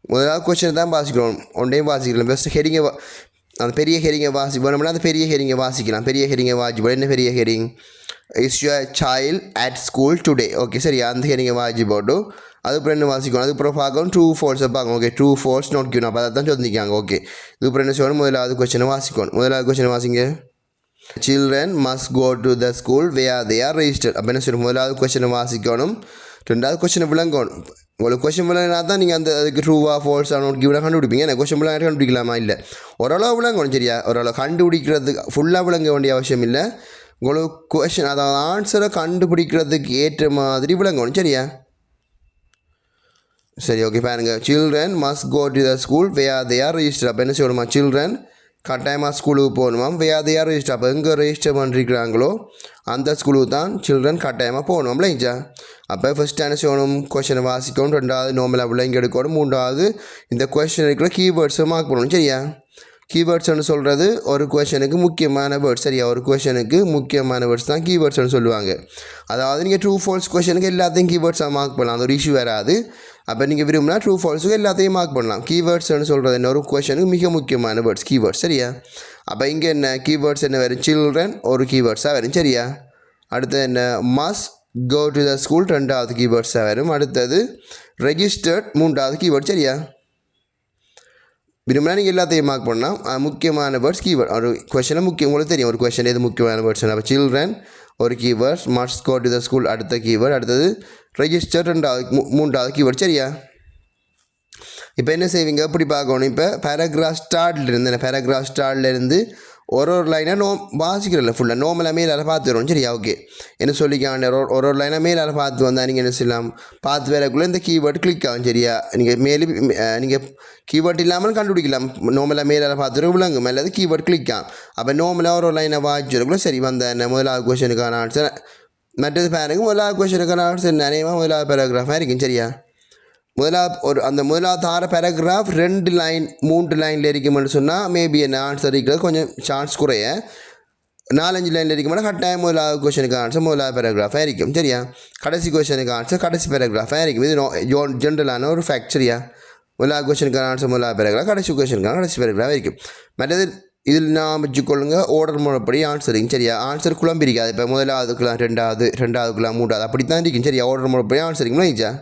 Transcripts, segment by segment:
முதலாவது கொஸ்டின் தான் வாசிக்கணும். ஒன்றையும் வாசிக்கலாம். ஃபஸ்ட்டு ஹெரிங்கை அந்த பெரிய ஹெரிங்கை வேணும்னா அந்த பெரிய ஹெரிங்கை வாசிக்கலாம். பெரிய ஹெரிங்கை வாசிப்போம். என்ன பெரிய hearing? Is your child at school today. Okay சரியா, அந்த ஹெரிங்கை வாசி போட்டு அதுக்கப்புறம் என்ன வாசிக்கணும்? அதுக்கப்புறம் பார்க்கணும் ட்ரூ ஃபோல்ஸை பார்க்கணும். ஓகே ட்ரூ ஃபோல்ஸ் நோட் கியூன். அப்போ அதை தான் சொல்லிக்காங்க. ஓகே இதுக்கப்புறம் என்ன செய்யணும்? முதலாவது கொஸ்டினை வாசிக்கணும். முதலாவது கொஸ்டினை வாசிங்க. Children must go to the school where they are registered. அப்போ என்ன செய்யணும்? முதலாவது கொஸ்டினை வாசிக்கணும். ரெண்டாவது கொஸ்டினை விளங்கணும். உங்களுக்கு கொஸ்டின் விளங்கினா தான் நீங்கள் அந்த அதுக்கு ட்ரூவா ஃபோல்ஸாக நோட் கியூனாக கண்டுபிடிப்பீங்க. எனக்கு கொஸ்டின் விளங்க கண்டுபிடிக்கலாமா? இல்லை, ஓரளவு விளங்கணும் சரியா. ஓரளவு கண்டுபிடிக்கிறதுக்கு ஃபுல்லாக விளங்க வேண்டிய அவசியம் இல்லை. உங்களுக்கு கொஸ்டின் அதாவது ஆன்சரை கண்டுபிடிக்கிறதுக்கு ஏற்ற மாதிரி விளங்கணும் சரியா. சரி ஓகே பாருங்க. Children must go to the school where they are register. அப்போ என்ன செய்யணுமா? சில்ட்ரன் கட்டாயமாக ஸ்கூலுக்கு போகணுமாம். வேர் தே ஆர் ரெஜிஸ்டர். அப்போ எங்கே ரெஜிஸ்டர் பண்ணிருக்கிறாங்களோ அந்த ஸ்கூலுக்கு தான் சில்ட்ரன் கட்டாயமாக போகணும் இல்லைங்களா. அப்போ ஃபஸ்ட்டு என்ன செய்யணும்? கொஸ்டினை வாசிக்கணும். ரெண்டாவது நார்மலாக விளங்கி எடுக்கணும். மூன்றாவது இந்த கொஸ்டின் இருக்கிற கீவேர்ட்ஸை மார்க் பண்ணணும் சரியா. கீவேர்ட்ஸ்னு சொல்கிறது ஒரு கொஷனுக்கு முக்கியமான வேர்ட்ஸ் சரியா. ஒரு கொஷனுக்கு முக்கியமான வேர்ட்ஸ் தான் கீவேர்ட்ஸ்னு சொல்லுவாங்க. அதாவது நீங்கள் ட்ரூ ஃபால்ஸ் கொஷனுக்கு எல்லாத்தையும் கீவேர்ட்ஸாக மார்க் பண்ணலாம். அது ஒரு இஷ்யூ வராது. அப்போ நீங்கள் விரும்பினா ட்ரூ ஃபால்ஸுக்கு எல்லாத்தையும் மார்க் பண்ணலாம். கீவேர்ட்ஸ்னு சொல்கிறது என்ன? ஒரு கொஷனுக்கு மிக முக்கியமான வேர்ட்ஸ் கீவேர்ட்ஸ் சரியா. அப்போ இங்கே என்ன கீவேர்ட்ஸ் என்ன வரும்? சில்ட்ரன் ஒரு கீவேர்ட்ஸாக வரும் சரியா. அடுத்தது என்ன? Must go to the school ரெண்டாவது கீவேர்ட்ஸாக வரும். அடுத்தது ரெஜிஸ்டர்ட் மூன்றாவது கீவேர்ட் சரியா. விரும்பினா நீங்கள் எல்லாத்தையும் மார்க் பண்ணலாம். முக்கியமான வேர்ட்ஸ் கீவேர்ட் ஒரு கொஷனை முக்கியம் உங்களுக்கு தெரியும். ஒரு கொஷன் எது முக்கியமான வேர்ட்ஸ்? அப்போ சில்ட்ரன் ஒரு keywords, must go to the school அடுத்த கீவேர்ட், அடுத்தது ரெஜிஸ்டர் ரெண்டாவது மூன்றாவது கீவேர்ட் சரியா. இப்போ என்ன செய்வீங்க? எப்படி பார்க்கணும்? இப்போ பேராகிராஃப் ஸ்டார்ட்லேருந்து ஒரு லைனாக வாசிக்கிறதில்ல ஃபுல்லாக நார்மலாக மேலால் பார்த்து வரும் சரியா. ஓகே என்ன சொல்லிக்காங்க? ஒரு லைனாக மேலால் பார்த்து வந்தால் நீங்கள் என்ன செய்யலாம்? பார்த்து வரக்குள்ளே இந்த கீவேர்டு கிளிக் ஆகும் சரியா. நீங்கள் கீவேர்ட் இல்லாமல் கண்டுபிடிக்கலாம். நார்மலாக மேலால் பார்த்து விளங்கும் அல்லது கீவேர்ட் கிளிக் ஆகும். அப்போ நார்மலாக ஒரு லைனை வாசிச்சு வரக்குள்ளே சரி வந்த முதலாவது கொஸ்டினுக்கான ஆன்சர். மற்றது பாருங்க, முதலாவது கொஸ்டினுக்கான ஆன்சர் நிறையமாக முதலாவது பேராகிராஃபாக இருக்கும் சரியா. முதலாவது 6 பேராகிராஃப் 2 லைன் 3 லைனில் இருக்குமென்னு சொன்னால் மேபி என்ன ஆன்சர் இருக்கிறது கொஞ்சம் சான்ஸ் குறைய. 4-5 லைனில் இருக்கும்போது கட்டாயம் முதலாவது கொஸ்டினுக்கு ஆன்சர் முதலாவது பேராகிராஃபாக இருக்கும் சரியா. கடைசி கொஸ்டினுக்கு ஆன்சர் கடைசி பேராகிராஃபாக இருக்கும். இது ஜென்ரலான ஒரு ஃபேக்ட் சரியா. முதலாவது கொஸ்டினுக்கான ஆன்சர் முதலாவது பேராகிராஃப், கடைசி கொஸ்டினுக்கான கடைசி பேராகிராஃபாக இருக்கும். மற்றது இதில் நான் வச்சுக்கொள்ளுங்க ஆர்டர் முறைப்படி ஆன்சரிங் சரியா. ஆன்சர் குழம்பிருக்காது. இப்போ முதலாவதுக்குலாம் ரெண்டாவதுக்குலாம் மூன்றாவது அப்படி தான் இருக்கும் சரியா. ஆர்டர் முறைப்படி ஆன்சரிங்களா ஈச்சா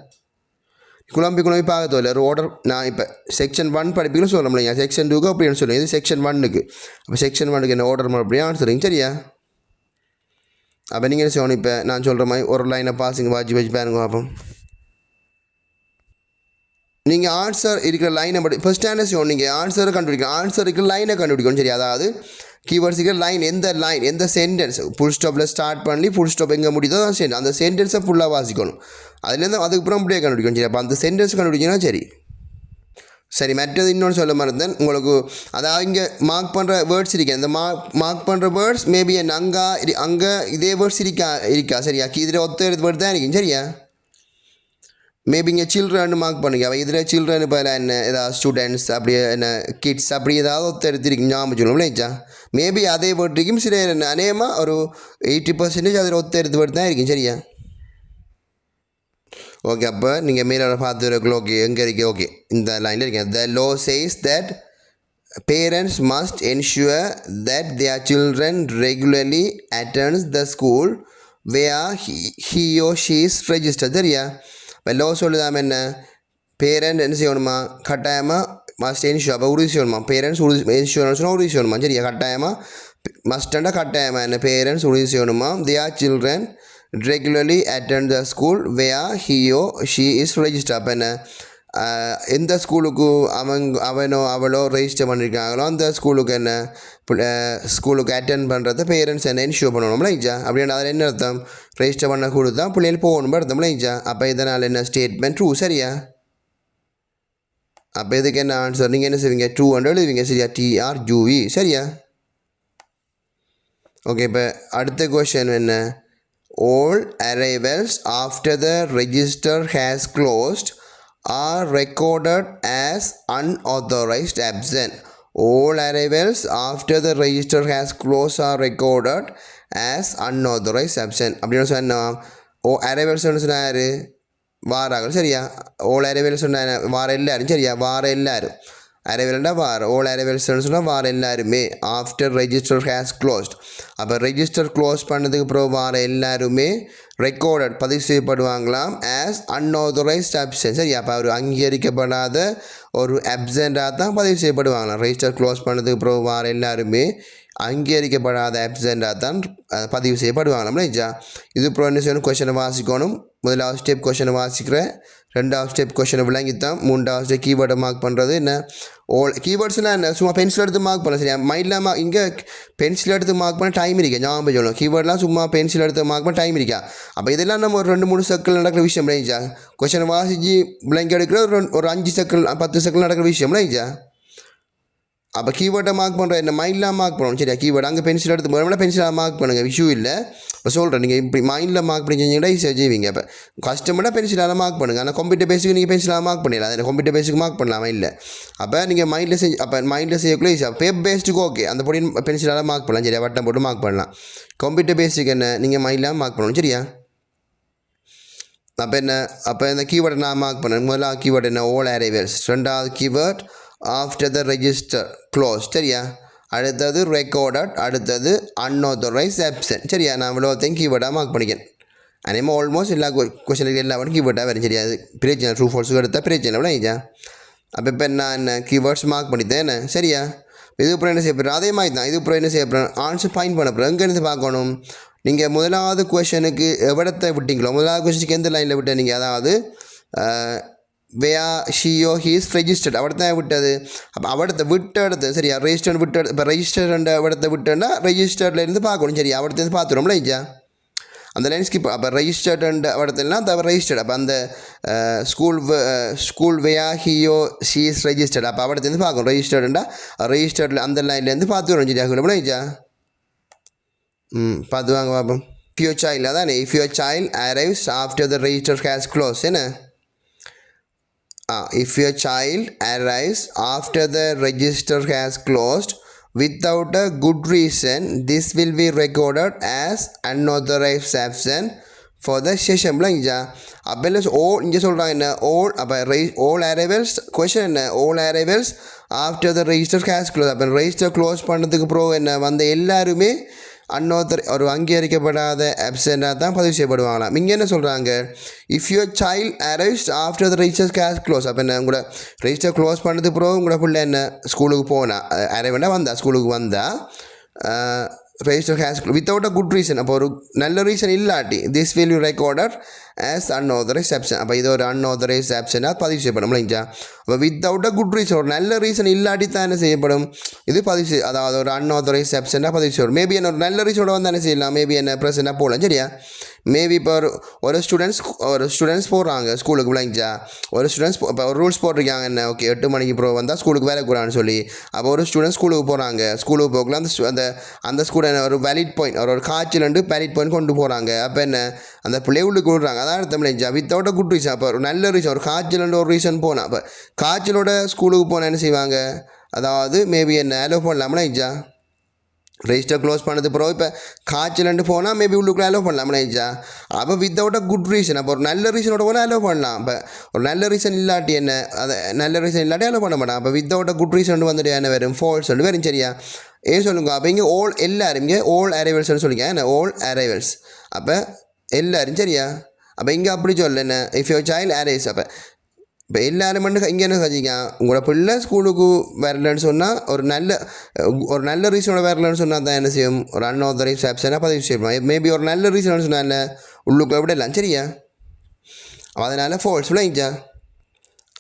குழம்பி பார்க்க தோல ஒரு ஆர்டர். நான் இப்போ செக்ஷன் 1 படிப்பிக்கணும் சொல்ல முடியல. செக்ஷன் 2க்கு அப்படின்னு சொல்லுங்கள். இது செக்ஷன் 1க்கு. அப்போ செக்ஷன் 1க்கு என்ன ஆர்டர் முறைப்படி ஆன்சரிங் சரியா. அப்போ நீங்கள் என்ன செய்யணும்? இப்போ நான் சொல்கிற மாதிரி ஒரு லைனை பாசிங்க வச்சு பாருங்க. அப்போ நீங்கள் ஆன்சர் இருக்கிற லைனை படி ஃபஸ்ட் என்ன செய்யணும்? நீங்கள் ஆன்சரை கண்டுபிடிக்கணும். ஆன்சர் இருக்கிற லைனை கண்டுபிடிக்கணும் சரி. அதாவது கீவேர்ட்ஸ் இருக்கிற லைன் எந்த சென்டென்ஸ் ஃபுல் ஸ்டாப்பில் ஸ்டார்ட் பண்ணி ஃபுல் ஸ்டாப் எங்கே முடியுதோ அந்த சென்டென்ஸை ஃபுல்லாக வாசிக்கணும். அதுலேருந்து அதுக்கப்புறம் அப்படியே கண்டுபிடிக்கணும் சரி. அப்போ அந்த சென்டென்ஸ் கண்டுபிடிக்கணும் சரி. மற்றது இன்னொன்று சொல்ல மறந்தேன் உங்களுக்கு. அதாவது இங்கே மார்க் பண்ணுற வேர்ட்ஸ் இருக்கேன். இந்த மார்க் பண்ணுற வேர்ட்ஸ் மேபி அங்கே இதே வேர்ட்ஸ் இருக்கா சரியா. இதில் ஒத்த வேர்டு தான் இருக்கும் சரியா. மேபி இங்கே சில்ட்ரன் மார்க் பண்ணுங்க. அவள் இதில் சில்ட்ரன் இப்போ என்ன ஏதாவது ஸ்டூடெண்ட்ஸ் அப்படியே என்ன கிட்ஸ் அப்படி ஏதாவது ஒருத்தர் எடுத்துருக்கு ஞாபகம் சொல்லணும் இல்லைச்சா. மேபி அதே வேர்ட்டுக்கும் சில அநேகமாக ஒரு 80% அதில் ஒருத்தர் எடுத்து வேர்டு தான் இருக்கும் சரியா. ஓகே அப்போ நீங்கள் மேலே பார்த்து இருக்கல. ஓகே எங்கே இருக்கு? ஓகே இந்த லைனில் இருக்கேன். த law says that parents must ensure that their children regularly attends the school where he or she is registered சரியா. இப்போ லோ சொல்லுதாம என்ன? பேரண்ட் என்ன செய்யணுமா? கட்டாயமாக மஸ்ட் என்ஷூர். அப்போ உறுதி செய்யணுமா? பேரண்ட்ஸ் இன்சூரன்ஸ்னால் உறுதி செய்யணுமா சரியா. கட்டாயமாக மஸ்டண்டா கட்டாயமாக என்ன? பேரண்ட்ஸ் உறுதி செய்யணுமா their children regularly attend the school where he or she is registered. அப்போ என்ன? எந்த ஸ்கூலுக்கு அவனோ அவளோ ரெஜிஸ்டர் பண்ணியிருக்காங்களோ அந்த ஸ்கூலுக்கு என்ன ஸ்கூலுக்கு அட்டென்ட் பண்ணுறத பேரண்ட்ஸ் என்ன இன்ஷூர் பண்ணணும்ல ஈச்சா. அப்படின்னா அதில் என்ன அர்த்தம்? ரெஜிஸ்டர் பண்ண கூட தான் பிள்ளைகள் போகணும் அர்த்தம்ல ஈச்சா. அப்போ இதனால் என்ன ஸ்டேட்மெண்ட் ட்ரூ சரியா. அப்போ இதுக்கு என்ன ஆன்சர்? நீங்கள் என்ன செய்வீங்க? 200 எழுதுவீங்க சரியா. TRUE சரியா. ஓகே இப்போ அடுத்த கொஸ்டின் என்ன? All arrivals after the register has closed are recorded as unauthorized absent. All arrivals after the register has closed are recorded as unauthorized absent. அப்படின்னு சொன்னால் arrivals சொன்னார் வாரார்கள் சரியா all arrivals சொன்ன வார எல்லாரும் சரியா வார எல்லாரும் அரைவல்டா வார all arrivals சொன்னால் வார எல்லாருமே ஆஃப்டர் ரெஜிஸ்டர் ஹேஸ் க்ளோஸ்ட் அப்போ ரெஜிஸ்டர் க்ளோஸ் பண்ணதுக்கு அப்புறம் வார எல்லாருமே ரெக்கார்டட் பதிவு செய்யப்படுவாங்களாம் ஆஸ் அன்ஆதரைஸ்ட் அப்சென்ட் சரி அப்போ அவர் அங்கீகரிக்கப்படாத ஒரு அப்சென்டாக தான் பதிவு செய்யப்படுவாங்களாம் ரெஜிஸ்டர் க்ளோஸ் பண்ணதுக்கு அப்புறம் வார எல்லாருமே அங்கீகரிக்கப்படாத அப்சென்டாக தான் பதிவு செய்யப்படுவாங்களாம் ரைட்டா இது அப்புறம் என்ன செய்யணும் கொஷனை வாசிக்கணும் முதலாவது ஸ்டெப் கொஷனை வாசிக்கிறேன் ரெண்டாவது ஸ்டெப் கொஷனை விளங்கித்தான் மூன்றாவது ஸ்டெப் கீவேர்டை மார்க் பண்ணுறது என்ன கீவேர்ட்ஸ்லாம் என்ன சும்மா பென்சில் எடுத்து மார்க் பண்ணலாம் சரியா மைண்டில் இங்கே பென்சில் எடுத்து மார்க் பண்ண டைம் இருக்கா ஞாபகம் சொல்லணும் கீவேர்ட்லாம் சும்மா பென்சில் எடுத்து மார்க் பண்ண டைம் இருக்கா அப்போ இதெல்லாம் நம்ம ஒரு 2-3 செகண்ட் நடக்கிற விஷயம் ரைஜா கொஷனை வாசிச்சு விளங்கி எடுக்கிற ஒரு 5 செகண்ட் 10 செகண்ட் நடக்கிற விஷயம் ரைஜா அப்போ கீவேர்டை மார்க் பண்ணுறோம் என்ன மைண்டில் மார்க் பண்ணணும் சரியா கீவேர்டு அங்கே பென்சில் எடுத்து போகிறோம்னா பென்சிலாக மார்க் பண்ணுங்கள் இஷ்யூ இல்லை இப்போ சொல்கிறேன் நீங்கள் இப்படி மைண்டில் மார்க் பண்ணி செஞ்சீங்கன்னா ஈஸியாக செய்வீங்க இப்போ கஷ்டப்பட்டால் பென்சிலால் மார்க் பண்ணுங்கள் ஆனால் கம்ப்யூட்டர் பேஸுக்கு நீங்கள் பென்சிலாக மார்க் பண்ணிடலாம் அதில் கம்ப்யூட்டர் பேஸுக்கு மார்க் பண்ணலாமா இல்லை அப்போ நீங்கள் மைண்டில் அப்போ மைண்டில் செய்யக்குள்ளே ஈஸியாக பேப்பர் பேஸ்ட்டுக்கு ஓகே அந்த பொடி பென்சிலால் மார்க் பண்ணலாம் சரியா வட்டம் போட்டு மார்க் பண்ணலாம் கம்ப்யூட்டர் பேஸுக்கு என்ன நீங்கள் மைண்டில் மார்க் பண்ணணும் சரியா அப்போ இந்த கீவேர்டை நான் மார்க் பண்ணேன் முதல்ல கீவேர்டு என்ன all arrivals ரெண்டாவது keyword after the register close சரியா அடுத்தது ரெக்கார்டட் அடுத்தது அன்ஆதரைஸ்ட் அப்சென்ட் சரியா நான் இவ்வளோத்தையும் கீவேர்டாக மார்க் பண்ணிக்கேன் அதேமாதிரி ஆல்மோஸ்ட் எல்லா கொஸ்டினுக்கு எல்லா கீவேர்டாக வரும் சரியா அது பிரச்சனை ட்ரூ ஃபால்ஸுக்கு எடுத்தால் பிரச்சனை விட ஐயா அப்போ இப்போ நான் என்ன கீவேர்ட்ஸ் மார்க் பண்ணித்தேன் என்ன சரியா இது அப்புறம் என்ன செய்யப்படுறேன் அதே மாதிரி தான் இது அப்புறம் என்ன செய்யப்படுறேன் ஆன்சர் ஃபைன் பண்ண போகிறேன் எங்கேருந்து பார்க்கணும் நீங்கள் முதலாவது கொஷனுக்கு எவ்வளத்தை விட்டீங்களோ முதலாவது கொஷனுக்கு எந்த லைனில் விட்டேன் நீங்கள் அதாவது வேயா ஷியோ ஹீஸ் ரெஜிஸ்டர்ட் அவிடத்தான் விட்டது அப்போ அவிடத்தை விட்ட இடத்து சரியா ரெஜிஸ்டர் விட்டு இப்போ ரெஜிஸ்டர் அவிடத்தை விட்டேன்னா ரெஜிஸ்டர்லேருந்து பார்க்கணும் சரியா அவிடத்துலேருந்து பார்த்துருவோம்ல ஐயா அந்த லைன் ஸ்கிப் அப்போ ரெஜிஸ்டர்ட் இடத்துலலாம் தவிர ரெஜிஸ்டர்ட் அப்போ அந்த ஸ்கூல் வேயா ஹியோ ஷீஸ் ரெஜிஸ்டர்ட் அப்போ அவிடத்துலேருந்து பார்க்கணும் ரெஜிஸ்டர்டில் அந்த லைன்லேருந்து பார்த்துக்கிறோம் சரியா இல்லை ஐயா பார்த்து வாங்க பார்ப்போம் if your child அதானே if your child arrives after the register has closed என்ன if your child arrives after the register has closed without a good reason this will be recorded as unauthorized absent for the session blank அப்போ all இங்கே சொல்கிறாங்க என்ன all arrivals question என்ன all arrivals after the register has closed அப்போ register close பண்ணதுக்கு அப்புறம் என்ன வந்த எல்லாருமே ஒரு அங்கீகரிக்கப்படாத அப்சென்டாக தான் பதிவு செய்யப்படுவாங்களாம் இங்கே என்ன சொல்கிறாங்க if your child arrives after the register gets close அப்போ என்ன உங்களோட ரெஜிஸ்டர் க்ளோஸ் பண்ணதுக்கு பிறகு உங்களோட பிள்ளை என்ன ஸ்கூலுக்கு போனால் அரைவெண்டா வந்தா ஸ்கூலுக்கு வந்தால் register has without a good reason அப்போ ஒரு நல்ல ரீசன் இல்லாட்டி this will you recorded as unauthorised absence அப்போ இது ஒரு அன்ஆதரைஸ்ட் ஆப்ஷனாக பதிவு செய்யப்படும் இல்லைங்களா அப்போ வித்தவுட் அ குட் ரீசன் ஒரு நல்ல ரீசன் இல்லாட்டி தான் என்ன செய்யப்படும் இது பதிவு அதாவது ஒரு அன்ஆதரைஸ்ட் ஆப்ஷனாக பதிவு செய்யப்படும் மேபி என்ன ஒரு நல்ல ரீசனோட வந்து என்ன செய்யலாம் மேபி என்ன ப்ரெசென்ட்டாக போகலாம் சரியா மேபி இப்போ ஒரு ஸ்டூடெண்ட்ஸ் போடுறாங்க ஸ்கூலுக்கு விளங்கிச்சா ஒரு ஸ்டூடெண்ட்ஸ் இப்போ ஒரு ரூல்ஸ் போட்டிருக்காங்க என்ன ஓகே 8 மணிக்கு ப்ரோ வந்தால் ஸ்கூலுக்கு வேலை கூடாதுன்னு சொல்லி அப்போ ஒரு ஸ்டூடெண்ட்ஸ் ஸ்கூலுக்கு போகிறாங்க ஸ்கூலுக்கு போகலாம் அந்த ஸ்டூடெண்ட் ஒரு வேலிட் பாயிண்ட் ஒரு காய்ச்சல் வேலிட் பாயிண்ட் கொண்டு போகிறாங்க அப்போ என்ன அந்த பிள்ளை உள்ளுக்கு விடுறாங்க அதான் அர்த்தம் இல்லைங்களா வித்தவுட் குட் ரீசன் அப்போ ஒரு நல்ல ரீசன் ஒரு காய்ச்சல் ஒரு ரீசன் போனால் அப்போ காய்ச்சலோட ஸ்கூலுக்கு போனால் என்ன செய்வாங்க அதாவது மேபி என்ன அலோவ் பண்ணலாம்னா ஐஜா ரெஜிஸ்டர் க்ளோஸ் பண்ணது பிறகு இப்போ காய்ச்சல் போனால் மேபி உள்ளுக்குள்ளே அலோவ் பண்ணலாம் ஐஜா அப்போ வித்தவுட் அ குட் ரீசன் அப்போ ஒரு நல்ல ரீசனோட போனால் அலோவ் பண்ணலாம் இப்போ ஒரு நல்ல ரீசன் இல்லாட்டி என்ன அதை நல்ல ரீசன் இல்லாட்டி அலோவ் பண்ண மாட்டான் அப்போ வித்தவுட் அ குட் ரீசன் வந்துட்டு என்ன வரும் ஃபால்ஸ் வரும் சரியா ஏன் சொல்லுங்க அப்போ இங்கே எல்லாரும் இங்கே அரைவல்ஸ்னு சொல்லிங்க என்ன அரைவல்ஸ் அப்போ எல்லாரும் சரியா அப்போ இங்கே அப்படி சொல்ல என்ன இஃப் யுவர் சைல்ட் அரைவ்ஸ் அப்போ இப்போ எல்லாரும் மட்டும் இங்கே என்ன செஞ்சீங்க உங்களோட பிள்ளை ஸ்கூலுக்கு வரலன்னு சொன்னால் ஒரு நல்ல ரீசனோட வரலன்னு சொன்னால் தான் என்ன செய்யும் ஒரு அன்ஆதரைஸ்ட் ஆப்ஷனாக பதிவு செய்யணும் மேபி ஒரு நல்ல ரீசன் சொன்னால் என்ன உள்ளுக்குள்ள விடலாம் சரியா அதனால் ஃபால்ஸ் விளைஞ்சா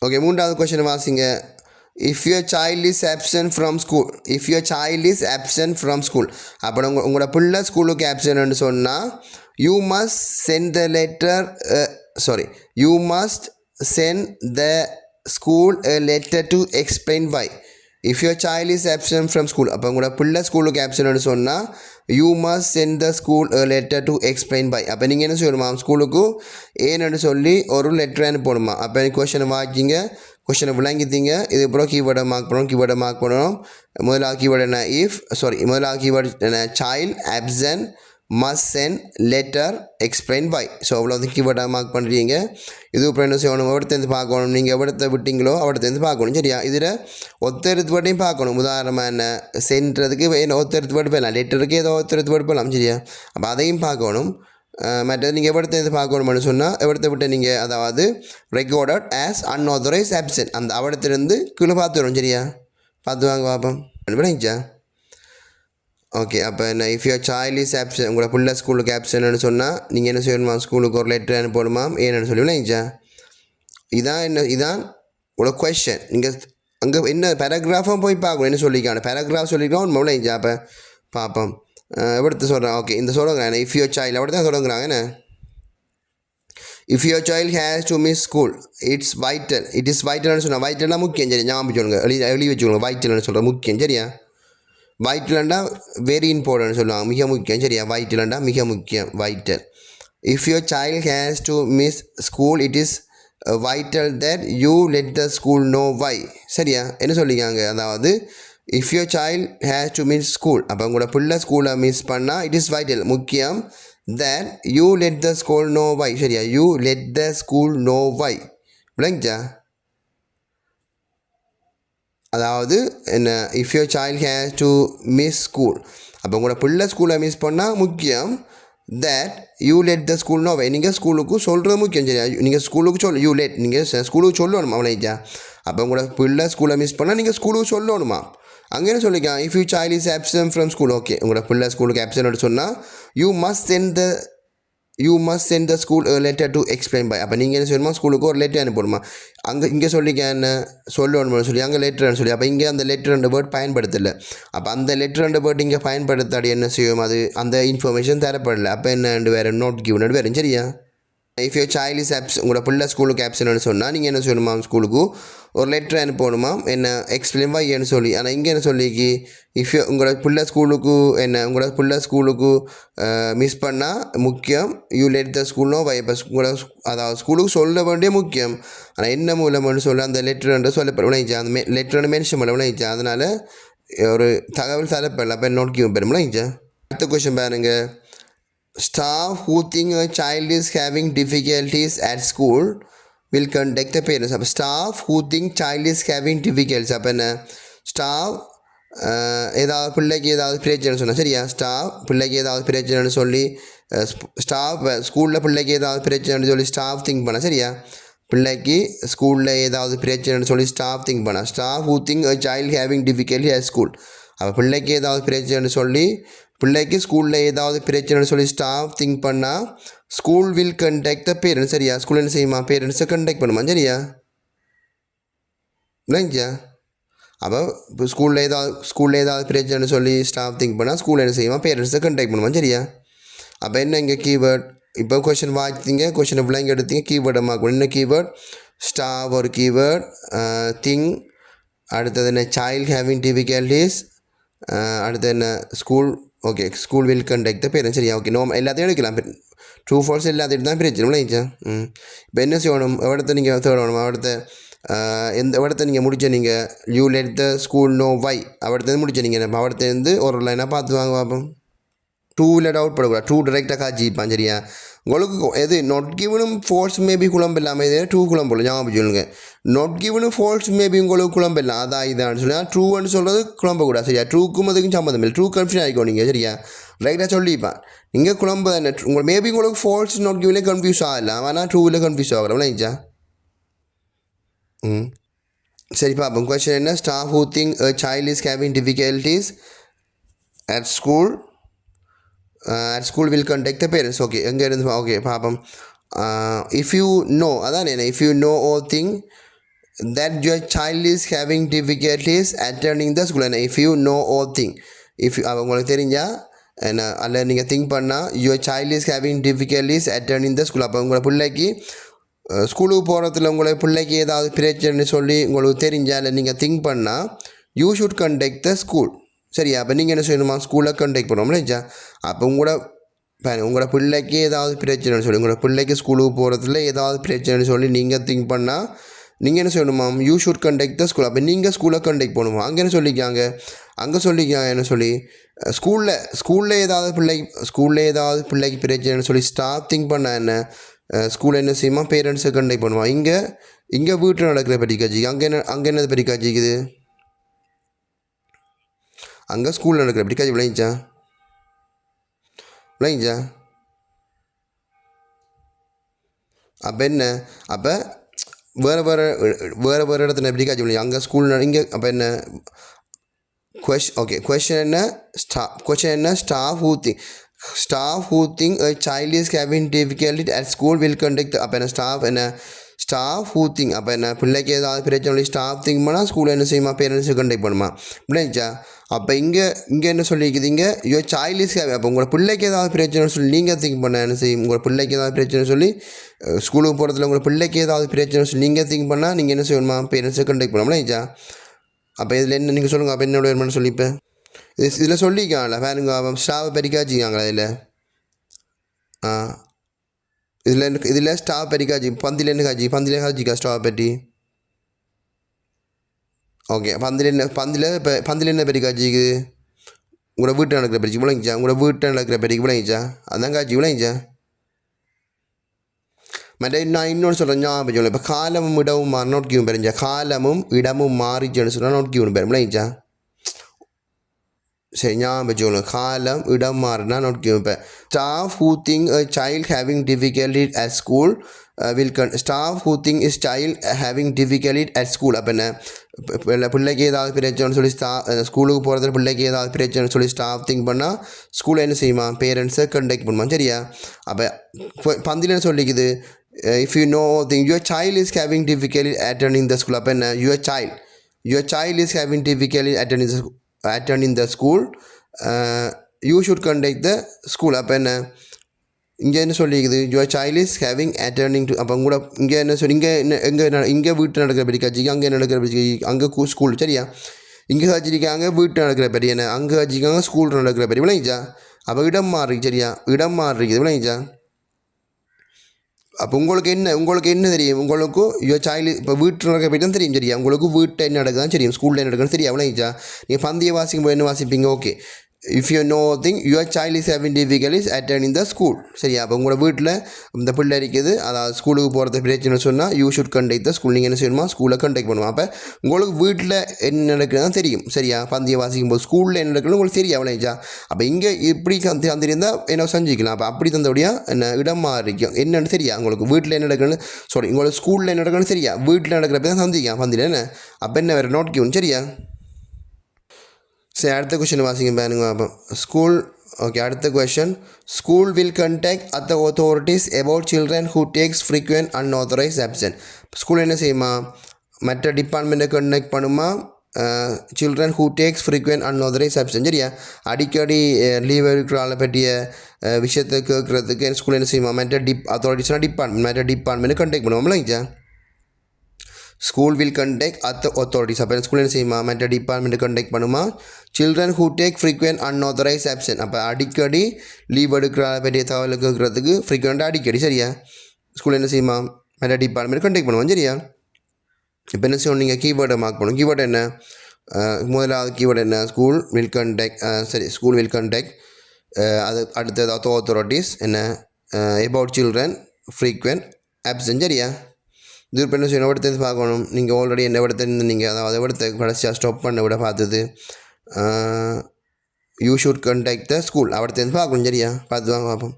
ஓகே மூன்றாவது கொஸ்டின் வாசிங்க if your child is absent from school அப்போ உங்களோட பிள்ளை ஸ்கூலுக்கு ஆப்சென்ட்னு சொன்னால் you must send the school a letter to explain why. If your child is absent from school அப்போ உங்களோட பிள்ளை ஸ்கூலுக்கு ஆப்சென்ட்னு சொன்னால் you must send the school a letter to explain why. அப்போ நீங்கள் என்ன சொல்லணுமா ஸ்கூலுக்கு ஏன்னு சொல்லி ஒரு லெட்டர் அனுப்பணுமா அப்போ கொஷனை வாங்கிங்க கொஷனை விளங்கித்தீங்க இது அப்புறம் கீவேர்டை மார்க் பண்ணணும் முதலாவது கீவேர்டு என்ன முதலாவது கீவேர்டு என்ன child absent must send letter explain why. So அவ்வளோ கீவேர்டாக மார்க் பண்ணுறீங்க. இது அப்புறம் என்ன செய்யணும், எவ்வளோத்தேருந்து பார்க்கணும், நீங்கள் எவ்வளோத்த விட்டீங்களோ அவ்வளோத்தேருந்து பார்க்கணும். சரியா, இதில் ஒத்தெழுத்து வேர்டையும் பார்க்கணும். உதாரணமாக என்ன சென்றதுக்கு என்ன ஒத்தெழுத்து வேர்டு போயிடலாம், லெட்டருக்கு ஏதோ ஒத்தெழுத்து வேர்டு போயிடலாம். சரியா, அப்போ அதையும் பார்க்கணும். மற்றது நீங்கள் எவ்வளோத்தேருந்து பார்க்கணும்னு சொன்னால் எவ்வளோத்த விட்டு நீங்கள் அதாவது ரெக்கார்டட் ஆஸ் அன்ஆத்தரைஸ் ஆப்சென்ட் அந்த அவடத்திலிருந்து கீழே பார்த்து வரும். சரியா, பார்த்து வாங்க பார்ப்போம். விளங்கிச்சா? ஓகே. அப்போ என்ன if your child is absent, உங்களை பிள்ளை ஸ்கூலுக்கு ஆப்சென்ட்னு சொன்னால் நீங்கள் என்ன செய்யணுமா, ஸ்கூலுக்கு ஒரு லெட்டர் அனுப்பணுமா ஏன்னு சொல்லி. விளங்கிச்சா? இதான் உங்களோட கொஷன். நீங்கள் அங்கே என்ன பேராகிராஃபாக போய் பார்க்கணும், என்ன சொல்லிக்கான பேராகிராஃப் சொல்லிக்கலாம். விளங்கிச்சா? அப்போ பார்ப்போம். எவ்வளோ சொல்கிறேன். ஓகே, இந்த சொல்லுங்கிறாங்க இஃப் யுவர் சைல்டு அப்படி தான் சொல்லுங்கிறாங்க. என்ன if your child has to miss school it's vital. It is வைட்டல்னு சொன்னால் வைட்டல்னா முக்கியம். சரி, ஞாபகம் சொல்லுங்கள், எழுதி வச்சுக்கோங்க. வைட்டல்னு சொல்கிற முக்கியம். சரியா, வைட்டல்ண்டா வெரி இம்பார்ட்டன்ட் சொல்லுவாங்க, மிக முக்கியம். சரியா, வைட்டல்ண்டா மிக முக்கியம். Vital. If your child has to miss school it is vital that you let the school know why. சரியா, என்ன சொல்லிக்காங்க, அதாவது if your child has to miss school, அப்போ உங்களோட பிள்ளை ஸ்கூலை மிஸ் பண்ணால் இட் இஸ் வைட்டல் முக்கியம். That you let the school know why. சரியா, you let the school know why. விளங்கிச்சா? அதாவது என்ன if your child has to miss school, அப்போ உங்களோட பிள்ளை ஸ்கூலை மிஸ் பண்ணால் முக்கியம். That you let the school know why, நீங்கள் ஸ்கூலுக்கு சொல்கிறது முக்கியம். சரியா, நீங்கள் ஸ்கூலுக்கு யூ லெட் நீங்கள் ஸ்கூலுக்கு சொல்லணுமா. விளங்கிச்சா? அப்போ உங்களோட பிள்ளை ஸ்கூலை மிஸ் பண்ணால் நீங்கள் ஸ்கூலுக்கு சொல்லணுமா. அங்கே என்ன சொல்லிக்கலாம், if you child is absent from school. Okay, உங்களோட பிள்ளை ஸ்கூலுக்கு ஆப்சென்ட் சொன்னால் you must send the school letter to explain why. அப்போ நீங்கள் என்ன சொல்லணுமா, ஸ்கூலுக்கு ஒரு லெட்டர் அனுப்பணுமா. இங்கே சொல்லிக்க என்ன சொல்லணும்னு சொல்லி அங்கே லெட்டர்னு சொல்லி, அப்போ இங்கே அந்த லெட்டர் ரெண்டு வேர்ட் பயன்படுத்தலை. அப்போ அந்த லெட்டர் ரெண்டு வேர்ட் இங்கே பயன்படுத்தாடி என்ன செய்யும், அது அந்த இன்ஃபர்மேஷன் தரப்படலை. அப்போ என்ன வேறு நோட் கிவ் வேறு. சரியா, இஃப் யூர் சைல்ட் இஸ் உங்களோட பிள்ளை ஸ்கூலுக்கு ஆப்சென்ட்னு சொன்னால் நீங்கள் என்ன சொல்லணுமா, ஸ்கூலுக்கு ஒரு லெட்டர் அனுப்பணுமா, என்ன எக்ஸ்பிளைன் வை ஏன்னு சொல்லி. ஆனால் இங்கே என்ன சொல்லிக்கு, இஃப் உங்களோட பிள்ளை ஸ்கூலுக்கு உங்களோட பிள்ளை ஸ்கூலுக்கு மிஸ் பண்ணால் முக்கியம். You let the school know why. இப்போ உங்களோட அதாவது ஸ்கூலுக்கு சொல்ல வேண்டிய முக்கியம். ஆனால் என்ன மூலம்னு சொல்ல அந்த லெட்டர் சொல்லப்படும். அந்த லெட்டர் மென்ஷன் பண்ண விளைச்சா, அதனால் ஒரு தகவல் தரப்படல. அப்போ நோட் கிவ் பெறும். விளைச்சா? அடுத்த கொஸ்டின் பாருங்க. Staff who think a child is having difficulties at school will contact the parents. அப்போ staff who think child is having difficulties, அப்போ என்ன ஸ்டாஃப் ஏதாவது பிள்ளைக்கு ஏதாவது பிரச்சனைன்னு சொன்னால். சரியா, ஸ்டாஃப் பிள்ளைக்கு ஏதாவது பிரச்சனைன்னு சொல்லி ஸ்டாஃப் ஸ்கூலில் பிள்ளைக்கு ஏதாவது பிரச்சனைன்னு சொல்லி ஸ்டாஃப் திங்க் பண்ண. சரியா, பிள்ளைக்கு ஸ்கூலில் ஏதாவது பிரச்சனைன்னு சொல்லி ஸ்டாஃப் திங்க் பண்ண. Staff who think a child having difficulty at school, அப்போ பிள்ளைக்கு ஏதாவது பிரச்சனைன்னு சொல்லி பிள்ளைக்கு ஸ்கூலில் ஏதாவது பிரச்சனைன்னு சொல்லி ஸ்டாஃப் திங்க் பண்ணால் school will conduct the parents. சரியா, ஸ்கூல் என்ன செய்யுமா, பேரண்ட்ஸை கண்டக்ட் பண்ணுமா. சரியா, இல்லைங்கய்யா? அப்போ இப்போ ஸ்கூலில் ஏதாவது பிரச்சனைன்னு சொல்லி ஸ்டாஃப் திங்க் பண்ணால் ஸ்கூல் என்ன செய்யுமா, பேரண்ட்ஸை கண்டக்ட் பண்ணுமா. சரியா, அப்போ என்ன இங்கே கீவேர்ட், இப்போ கொஷின் வாங்கிட்டீங்க, கொஷினை விளங்கி எடுத்தீங்க, கீவேர்டை மார்க். என்ன கீவேர்ட், ஸ்டாஃப் ஒரு கீவேர்ட், திங், அடுத்தது என்ன சைல்ட் ஹேவிங் டிஃபிகல்டிஸ், அடுத்து என்ன school. Okay, school will conduct the parents. சரியா, ஓகே, நோ எல்லாத்தையும் எடுக்கலாம். ட்ரூ ஃபால்ஸ் எல்லாத்தையும் தான் பிரச்சனை. இல்லைச்சா? இப்போ என்ன செய்யணும், எவ்வளோத்த நீங்கள் தேடணும், எவ்வளோத்த நீங்கள் முடிச்ச நீங்கள் you let the school know why அவடத்தேருந்து முடிச்ச நீங்கள் அவடத்தேருந்து ஒரு லைனாக பார்த்து வாங்க பார்ப்போம். டூவில் டவுட் படக்கூடாது, டூ டிரெக்டாக காய்ச்சிப்பான். சரியா, உங்களுக்கு எது நாட் கிவனும் ஃபால்ஸ் மேபி குழம்பு இல்லாமல் இது டூ குழம்பு இல்லை. ஞாபகம் சொல்லுங்க, நாட் கிவனும் ஃபால்ஸ் மேபி உங்களுக்கு குழம்பு இல்லை, அதான் இதான்னு சொல்லி ட்ரூன்னு சொல்கிறது குழம்பு கூட. சரியா, ட்ரூக்கும் அதுக்கும் சம்மந்தம் இல்லை, ட்ரூ கன்ஃபியூஷன் ஆகிக்கோ நீங்கள். சரியா, ரைட்டாக சொல்லிப்பான் நீங்கள் குழம்பு தானே. மேபி உங்களுக்கு ஃபால்ஸ் நாட் கிவ்லே கன்ஃபியூஸ் ஆகலாம், ஆனால் ட்ரூவில் கன்ஃபியூஸ் ஆகலாம். இல்லைச்சா? சரி பார்ப்போம். கொஸ்டின் என்ன, staff who think a child is having difficulties at school will contact the parents. Okay, எங்கே இருந்து ஓகே பார்ப்போம். இஃப் யூ நோ, அதான் என்ன, if you know or think that your child is having difficulties attending the school. if you know all thing, if உங்களுக்கு தெரிஞ்சால் என்ன அல்ல நீங்கள் திங்க் பண்ணால் your child is having difficulties attending the school, அப்போ உங்களை பிள்ளைக்கு ஸ்கூலுக்கு போகிறதுல உங்களை பிள்ளைக்கு ஏதாவது பிரச்சனைன்னு சொல்லி உங்களுக்கு தெரிஞ்சால் இல்லை நீங்கள் திங்க் பண்ணால் you should contact the school. சரியா, அப்போ நீங்கள் என்ன செய்யணுமா, ஸ்கூலில் கண்டக்ட் பண்ணோம். இல்லைச்சா? அப்போ உங்களோட பிள்ளைக்கு ஏதாவது பிரச்சனைன்னு சொல்லி உங்களோட பிள்ளைக்கு ஸ்கூலுக்கு போகிறதுல ஏதாவது பிரச்சனைன்னு சொல்லி நீங்கள் திங்க் பண்ணால் நீங்கள் என்ன சொல்லணுமாம் you should contact the school. அப்போ நீங்கள் ஸ்கூலை கண்டக்ட் பண்ணணுமா. அங்கே என்ன சொல்லிக்காங்க, அங்கே சொல்லிக்காங்க என்ன சொல்லி ஸ்கூலில் ஏதாவது பிள்ளைக்கு பிரச்சனைன்னு சொல்லி ஸ்டாஃப் திங்க் பண்ண என்ன ஸ்கூலில் என்ன செய்யுமா பேரண்ட்ஸை கண்டக்ட் பண்ணுவான். இங்கே வீட்டில் நடக்கிற பெரிய காட்சி அங்கே என்னது பெரிய காட்சிக்குது, அங்கே ஸ்கூலில் நடக்கிற பெரிய காட்சி விளைஞ்சா அப்போ என்ன, அப்போ வேறு இடத்துல எப்படி காட்சி விளையும் அங்கே ஸ்கூல் இங்கே. அப்போ என்ன கொஷின் என்ன staff who think a child is having difficulty at school will conduct. அப்போ என்ன ஸ்டாஃப் ஹூ திங்க், அப்போ என்ன பிள்ளைக்கு ஏதாவது பிரச்சனை ஸ்டாஃப் திங்க் பண்ணால் ஸ்கூலில் என்ன செய்யுமா பேரண்ட்ஸை கண்டக்ட் பண்ணுமா அப்படின்ச்சா. அப்போ இங்கே என்ன சொல்லியிருக்குது, இங்கே யோ சைல்ட் இஸ் ஹேவிங். அப்போ உங்களோட பிள்ளைக்கு ஏதாவது பிரச்சனை சொல்லி நீங்கள் திங்க் பண்ண என்ன செய்யும், உங்களோட பிள்ளைக்கு ஏதாவது பிரச்சனை சொல்லி ஸ்கூலுக்கு போகிறதுல உங்களோட பிள்ளைக்கு ஏதாவது பிரச்சனை சொல்லி நீங்கள் திங்க் பண்ணால் நீங்கள் என்ன செய்யணுமா பேரண்ட்ஸை கண்டக்ட் பண்ணலாம்ச்சா. அப்போ இதில் என்ன நீங்கள் சொல்லுங்கள், அப்போ என்னோட என்னன்னு சொல்லிப்பேன் இதில் சொல்லிக்காங்களா பாருங்க, ஸ்டாஃபை பறிக்காச்சிக்காங்களா இதில் ஸ்டாஃப் பறிக்காச்சு பந்தியில் என்ன காட்சிக்கா ஸ்டாஃப் பற்றி. ஓகே பந்தில் என்ன பெரிய காட்சிக்குது, உங்களோட வீட்டில் நடக்கிற பெரிய விளங்கிச்சா, உங்களோட வீட்டில் நடக்கிற பெரிய விளங்கிச்சா, அதான் காட்சி விளங்கிச்சா. மற்ற நான் இன்னொன்று சொல்கிறேன் ஞாபகம் சொல்லுங்கள். இப்போ காலமும் இடமும் மாறி நோட் கியூன் பெருஞ்சா, காலமும் இடமும் மாறிச்சுன்னு சொன்னால் நோட் கியூன் பெரும் விளங்கிச்சா. சரி ஞாபகம் சொல்லுங்கள், காலம் இடம் மாறினா நோட் கியூன். இப்போ staff who think a child having difficulty at school staff who think is child having difficulty at school. அப்போ என்ன பிள்ளைக்கு ஏதாவது பிரச்சனைன்னு சொல்லி ஸ்கூலுக்கு போகிறதுல பிள்ளைக்கு ஏதாவது பிரச்சனைன்னு சொல்லி ஸ்டாஃப் திங்க் பண்ணால் ஸ்கூலில் என்ன செய்யுமா பேரண்ட்ஸை கண்டக்ட் பண்ணுமா. சரியா. அப்போ பந்தில் என்ன சொல்லிக்குது, if you know think your child is having difficulty attending the school. அப்போ என்ன your child is having difficulty attending the school you should conduct the school. அப்போ என்ன இங்கே என்ன சொல்லிக்குது, your child is having attending to. அப்போ கூட இங்கே என்ன சொல்லி இங்கே வீட்டில் நடக்கிற பெரிய காட்சிக்கு அங்கே நடக்கிற பெரிய அங்கே ஸ்கூல். சரியா. இங்கே காட்சிக்காங்க வீட்டில் நடக்கிற பெரிய என்ன அங்கே காட்சிக்காங்க ஸ்கூலில் நடக்கிற பெரிய விளங்கிச்சா. அப்போ இடம் மாறிக்கு. சரியா, இடம் மாறிக்குது விளங்கிச்சா. அப்போ உங்களுக்கு என்ன தெரியும், உங்களுக்கு யுவர் சைல்டு இப்போ வீட்டில் நடக்க போய் தான் தெரியும். சரியா, உங்களுக்கு வீட்டில் என்ன நடக்குதான் தெரியும், ஸ்கூலில் என்ன நடக்குதுன்னு தெரியும் விளங்கிச்சா. நீங்கள் பந்தியை வாசிக்கும் போது என்ன வாசிப்பீங்க, okay if you know think your child is having difficulties attending the school. சரியா. அப்போ உங்களோட வீட்டில் இந்த பிள்ளை இருக்குது, அதாவது ஸ்கூலுக்கு போகிறது பிரச்சனை சொன்னால் you should contact the school. நீங்கள் என்ன செய்யணுமா ஸ்கூலை கண்டக்ட் பண்ணுவோம். அப்போ உங்களுக்கு வீட்டில் என்ன நடக்குதுன்னு தெரியும். சரியா, பந்தியை வாசிக்கும் போது ஸ்கூலில் என்ன நடக்குதுன்னு உங்களுக்கு தெரியும் அவ்வளோச்சா. அப்போ இங்கே இப்படி தந்திருந்தால் என்ன செஞ்சுக்கலாம். அப்போ அப்படி தந்தபடியாக என்ன இடம் மாறிக்கும் என்னென்னு தெரியா, உங்களுக்கு வீட்டில் என்ன நடக்குதுன்னு உங்களுக்கு ஸ்கூலில் என்ன நடக்குதுன்னு தெரியா, வீட்டில் நடக்கிறப்ப தான் சந்திக்கலாம் பந்தியில் என்ன. அப்போ என்ன வேறு நோட் கியூன். சரியா. சரி அடுத்த கொஷின் வாசிங்க பாருங்க. அப்போ ஸ்கூல் ஓகே அடுத்த question school will conduct other authorities about children who takes frequent unauthorized absent. School என்ன செய்யுமா மற்ற டிபார்ட்மெண்ட்டை கண்டக்ட் பண்ணுமா children who tax frequent unauthorised absent. சரியா, அடிக்கடி லீவ் எடுக்கிறால பற்றிய விஷயத்தை கேட்குறதுக்கு ஸ்கூல் என்ன செய்யுமா மற்ற அத்தாரிட்டிஸ்னால் டிபார்ட்மெண்ட்டை கண்டக்ட் பண்ணுவோம்ல. School will conduct other authorities. அப்போ ஸ்கூல் என்ன செய்யுமா மற்ற டிபார்ட்மெண்ட்டை கண்டக்ட் பண்ணுமா children who take frequent unauthorised absent. அப்போ அடிக்கடி லீவ் எடுக்கிற பெரிய தகவல் கேட்குறதுக்கு ஃப்ரீக்வெண்ட்டாக அடிக்கடி. சரியா, ஸ்கூல் என்ன செய்யுமா மற்ற டிபார்ட்மெண்ட் கண்டக்ட் பண்ணுவோம். சரியா. இப்போ என்ன செய்யணும், நீங்கள் கீவேர்டை மார்க் பண்ணணும். கீவேர்டு என்ன, முதலாவது கீவேர்டு என்ன school will conduct. School will conduct. அது அடுத்தது authorities என்ன about children frequent absent. சரியா, இது இப்போ என்ன செய்யணும் எவ்வளோ பார்க்கணும். நீங்கள் ஆல்ரெடி என்ன எவ்வளோ நீங்கள் அதாவது எவ்வளோ கடைசியாக ஸ்டாப் பண்ண விட பார்த்தது you should contact the school அவர்த்தேருந்து பார்க்கணும். சரியா, பார்த்து வாங்க பார்ப்போம்.